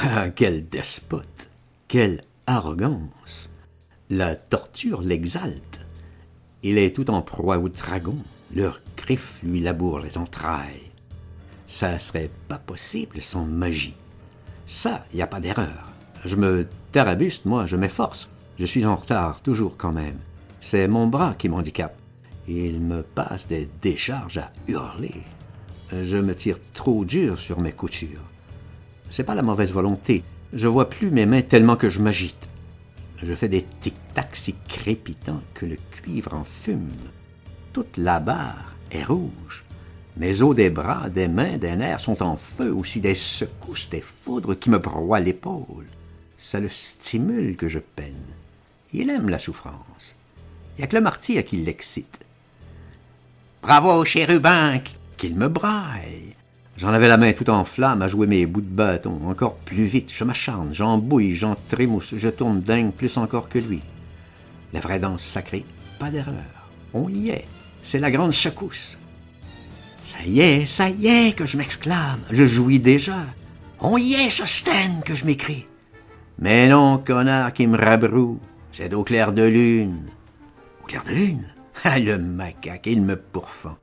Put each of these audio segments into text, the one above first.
Ah, quel despote! Quelle arrogance! La torture l'exalte. Il est tout en proie aux dragons. Leurs griffes lui labourent les entrailles. Ça serait pas possible sans magie. Ça, y a pas d'erreur. Je me tarabuste, moi, je m'efforce. Je suis en retard, toujours quand même. C'est mon bras qui m'handicape. Il me passe des décharges à hurler. Je me tire trop dur sur mes coutures. C'est pas la mauvaise volonté. Je vois plus mes mains tellement que je m'agite. Je fais des tic-tac si crépitants que le cuivre en fume. Toute la barre est rouge. Mes os des bras, des mains, des nerfs sont en feu, aussi des secousses, des foudres qui me broient l'épaule. Ça le stimule que je peine. Il aime la souffrance. Il n'y a que le martyr qui l'excite. Bravo, chérubin, qu'il me braille. J'en avais la main tout en flamme à jouer mes bouts de bâton, encore plus vite. Je m'acharne, j'embouille, j'en trémousse, je tourne dingue plus encore que lui. La vraie danse sacrée, pas d'erreur. On y est, c'est la grande secousse. Ça y est que je m'exclame, je jouis déjà. On y est, Sostène, que je m'écrie. Mais non, connard qui me rabroue, c'est au clair de lune. Au clair de lune? Ah, le macaque, il me pourfend.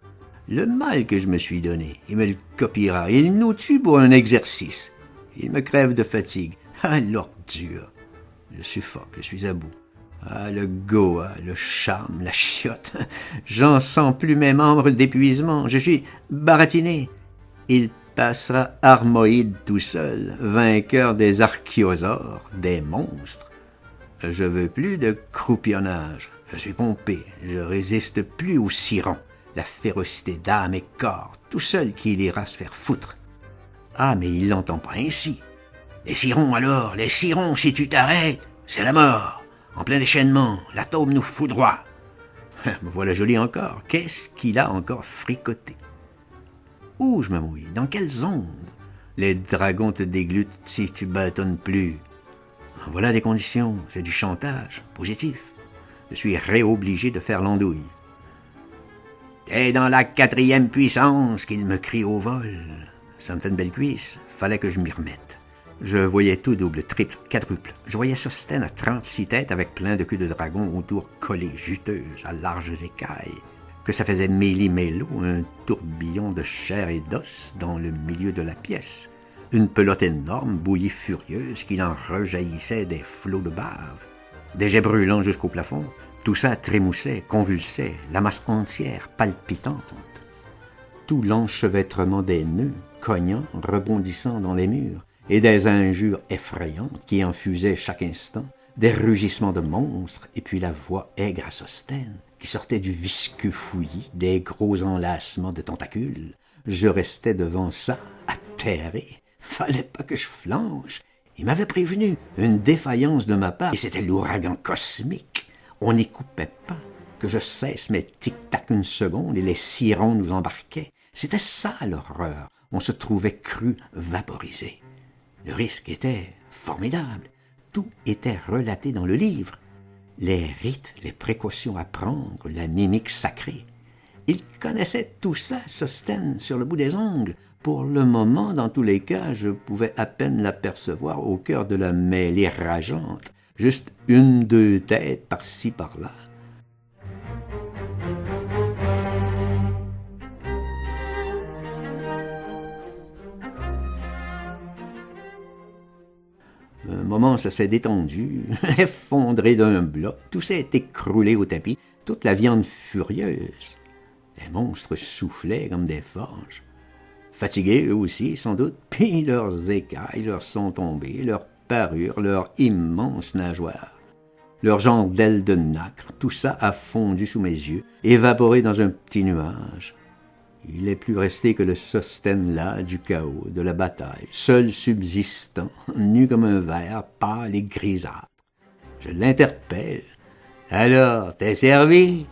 Le mal que je me suis donné, il me le copiera. Il nous tue pour un exercice. Il me crève de fatigue. Ah, l'ordure. Je suffoque, je suis à bout. Ah, le goa, le charme, la chiotte. J'en sens plus mes membres d'épuisement. Je suis baratiné. Il passera armoïde tout seul, vainqueur des archéosaures, des monstres. Je veux plus de croupillonnage. Je suis pompé. Je résiste plus au ciron. La férocité d'âme et corps, tout seul qui ira se faire foutre. Ah, mais il l'entend pas ainsi. Les cirons alors, les cirons, si tu t'arrêtes, c'est la mort. En plein déchaînement, l'atome nous foudroie. Me voilà joli encore. Qu'est-ce qu'il a encore fricoté? Où je me mouille? Dans quelles ondes? Les dragons te déglutent si tu bâtonnes plus. Voilà des conditions, c'est du chantage, positif. Je suis réobligé de faire l'andouille. T'es dans la 4e puissance, qu'il me crie au vol. Ça me fait une belle cuisse, fallait que je m'y remette. Je voyais tout double, triple, quadruple. Je voyais Sostène à 36 têtes avec plein de queues de dragon autour collées, juteuses, à larges écailles. Que ça faisait méli-mélo, un tourbillon de chair et d'os dans le milieu de la pièce. Une pelote énorme, bouillie furieuse, qu'il en rejaillissait des flots de bave. Des jets brûlants jusqu'au plafond. Tout ça trémoussait, convulsait, la masse entière palpitante. Tout l'enchevêtrement des nœuds, cognant, rebondissant dans les murs, et des injures effrayantes qui en fusaient chaque instant, des rugissements de monstres, et puis la voix aigre à Sostène, qui sortait du visqueux fouillis, des gros enlacements de tentacules. Je restais devant ça, atterré. Fallait pas que je flanche. Il m'avait prévenu, une défaillance de ma part, et c'était l'ouragan cosmique. On n'y coupait pas, que je cesse mes tic-tac une seconde et les cirons nous embarquaient. C'était ça l'horreur, on se trouvait cru, vaporisé. Le risque était formidable, tout était relaté dans le livre. Les rites, les précautions à prendre, la mimique sacrée. Il connaissait tout ça, Sostène, sur le bout des ongles. Pour le moment, dans tous les cas, je pouvais à peine l'apercevoir au cœur de la mêlée rageante. Juste 1-2 têtes par-ci, par-là. Un moment, ça s'est détendu, effondré d'un bloc. Tout s'est écroulé au tapis, toute la viande furieuse. Les monstres soufflaient comme des forges. Fatigués, eux aussi, sans doute, puis leurs écailles leur sont tombées, leurs parures, leurs immenses nageoires. Leur genre d'ailes de nacre, tout ça a fondu sous mes yeux, évaporé dans un petit nuage. Il n'est plus resté que le Sostène là du chaos, de la bataille, seul subsistant, nu comme un ver, pâle et grisâtre. Je l'interpelle. « Alors, t'es servi? »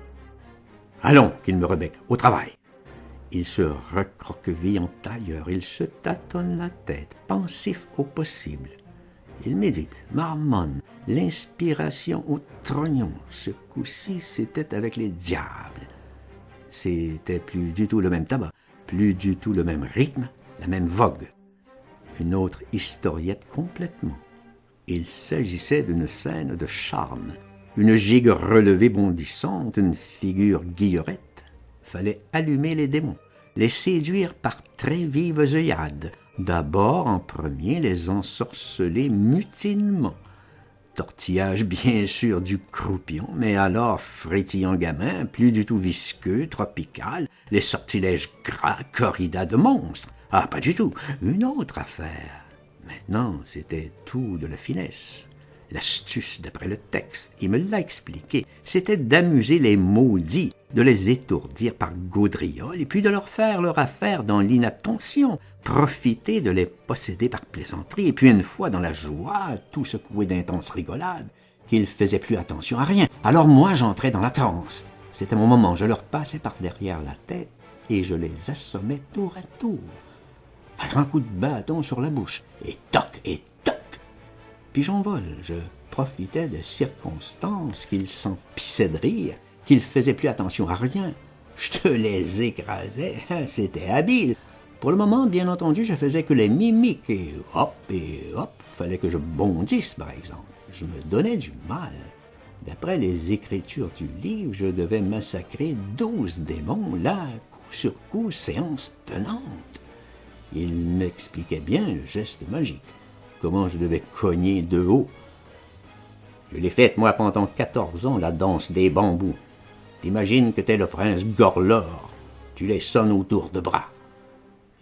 « Allons, qu'il me rebec, au travail. » Il se recroqueville en tailleur, il se tâtonne la tête, pensif au possible. Il médite, marmonne, l'inspiration au trognon. Ce coup-ci, c'était avec les diables. C'était plus du tout le même tabac, plus du tout le même rythme, la même vogue. une autre historiette complètement. Il s'agissait d'une scène de charme, une gigue relevée bondissante, une figure guillerette. Fallait allumer les démons, les séduire par très vives œillades, d'abord en premier les ensorceler mutinement. Tortillage bien sûr du croupion, mais alors frétillant gamin, plus du tout visqueux, tropical, les sortilèges gras, corrida de monstres. Ah, pas du tout, une autre affaire. Maintenant, c'était tout de la finesse. L'astuce, d'après le texte, il me l'a expliqué, c'était d'amuser les maudits, de les étourdir par gaudrioles et puis de leur faire leur affaire dans l'inattention, profiter de les posséder par plaisanterie et puis une fois dans la joie, tout secoué d'intenses rigolades, qu'ils faisaient plus attention à rien. Alors moi, j'entrais dans la transe. C'était mon moment, je leur passais par derrière la tête et je les assommais tour à tour. Un grand coup de bâton sur la bouche, et toc, et toc. Pigeon vol, je profitais des circonstances qu'ils s'empissaient de rire, qu'ils faisaient plus attention à rien. Je te les écrasais, c'était habile. Pour le moment, bien entendu, je faisais que les mimiques, et hop, fallait que je bondisse, par exemple. Je me donnais du mal. D'après les écritures du livre, je devais massacrer 12 démons, là, coup sur coup, séance tenante. Il m'expliquait bien le geste magique, comment je devais cogner de haut. Je l'ai faite, moi, pendant 14 ans, la danse des bambous. T'imagines que t'es le prince Gorlor, tu les sonnes autour de bras.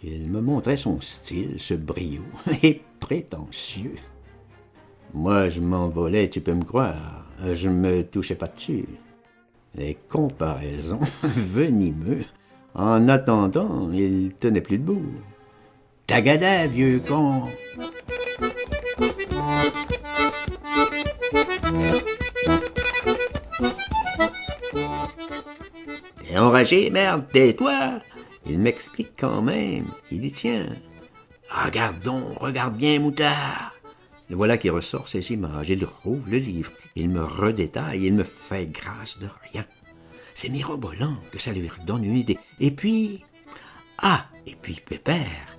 Il me montrait son style, ce brio, et prétentieux. Moi, je m'envolais, tu peux me croire, je me touchais pas dessus. Les comparaisons, venimeux. En attendant, il tenait plus debout. Tagada, vieux con! T'es enragé, merde, tais-toi! Il m'explique quand même. Il dit, tiens, regarde donc, regarde bien, moutard. Le voilà qui ressort ces images. Il rouvre le livre. Il me redétaille. Il me fait grâce de rien. C'est mirobolant que ça lui redonne une idée. Et puis, Pépère,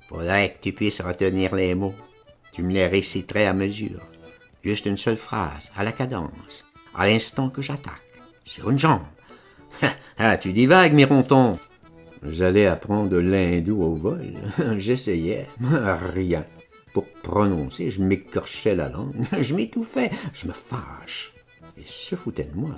faudrait que tu puisses retenir les mots. Tu me les réciterais à mesure. Juste une seule phrase, à la cadence, à l'instant que j'attaque, sur une jambe. Ah, tu divagues, Mironton. J'allais apprendre l'hindou au vol. J'essayais, rien. Pour prononcer, je m'écorchais la langue, je m'étouffais, je me fâche. Et se foutait de moi.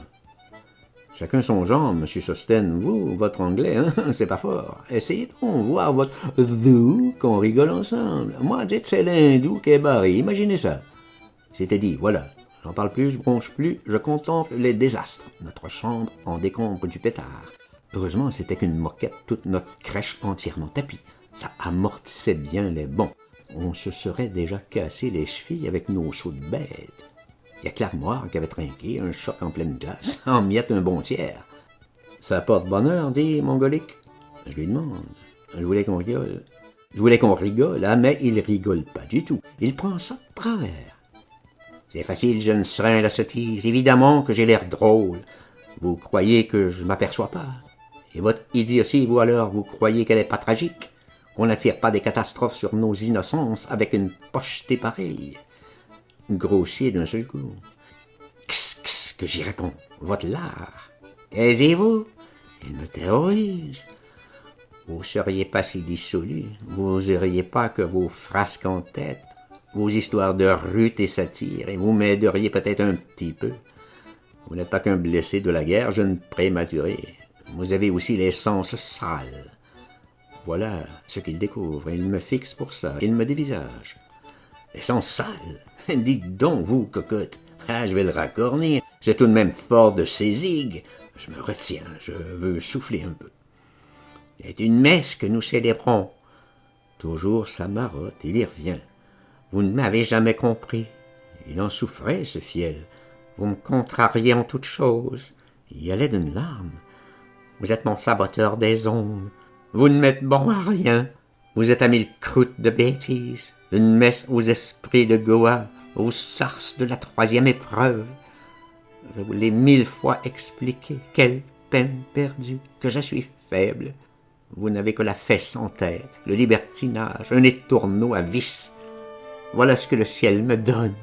Chacun son genre, monsieur Sosten. Vous, votre anglais, hein, c'est pas fort. Essayez donc voir votre vous, qu'on rigole ensemble. Moi, dites, c'est l'hindou qui est barré. Imaginez ça. C'était dit, voilà. J'en parle plus, je bronche plus, je contemple les désastres. Notre chambre en décombre du pétard. Heureusement, c'était qu'une moquette, toute notre crèche entièrement tapie. Ça amortissait bien les bons. On se serait déjà cassé les chevilles avec nos sauts de bête. Il y a que l'armoire qui avait trinqué, un choc en pleine glace, en miettes un bon tiers. Ça porte bonheur, dit Mongolique. Je lui demande. Je voulais qu'on rigole. Je voulais qu'on rigole, hein, mais il rigole pas du tout. Il prend ça de travers. C'est facile, jeune serin, la sottise. Évidemment que j'ai l'air drôle. Vous croyez que je m'aperçois pas? Et votre idiotie, vous alors, vous croyez qu'elle est pas tragique? Qu'on n'attire pas des catastrophes sur nos innocences avec une pochetée pareille? Grossier d'un seul coup. Qu'est-ce que j'y réponds? Votre lard. Taisez-vous. Il me terrorise. Vous seriez pas si dissolu. Vous n'oseriez pas que vos frasques en tête, vos histoires de rute et satire, et vous m'aideriez peut-être un petit peu. Vous n'êtes pas qu'un blessé de la guerre, jeune prématuré. Vous avez aussi les sens sales. Voilà ce qu'il découvre. Il me fixe pour ça. Il me dévisage. Les sens sales? Dites donc, vous, cocotte. Ah, je vais le racornir. J'ai tout de même fort de sésigue. Je me retiens. Je veux souffler un peu. C'est une messe que nous célébrons. Toujours ça marotte. Il y revient. Vous ne m'avez jamais compris. Il en souffrait, ce fiel. Vous me contrariez en toutes choses. Il y allait d'une larme. Vous êtes mon saboteur des ondes. Vous ne m'êtes bon à rien. Vous êtes à mille croûtes de bêtises. Une messe aux esprits de Goa, aux sarces de la troisième épreuve. Je vous l'ai 1000 fois expliqué. Quelle peine perdue, que je suis faible. Vous n'avez que la fesse en tête, le libertinage, un nez de tourneau à vis. Voilà ce que le ciel me donne.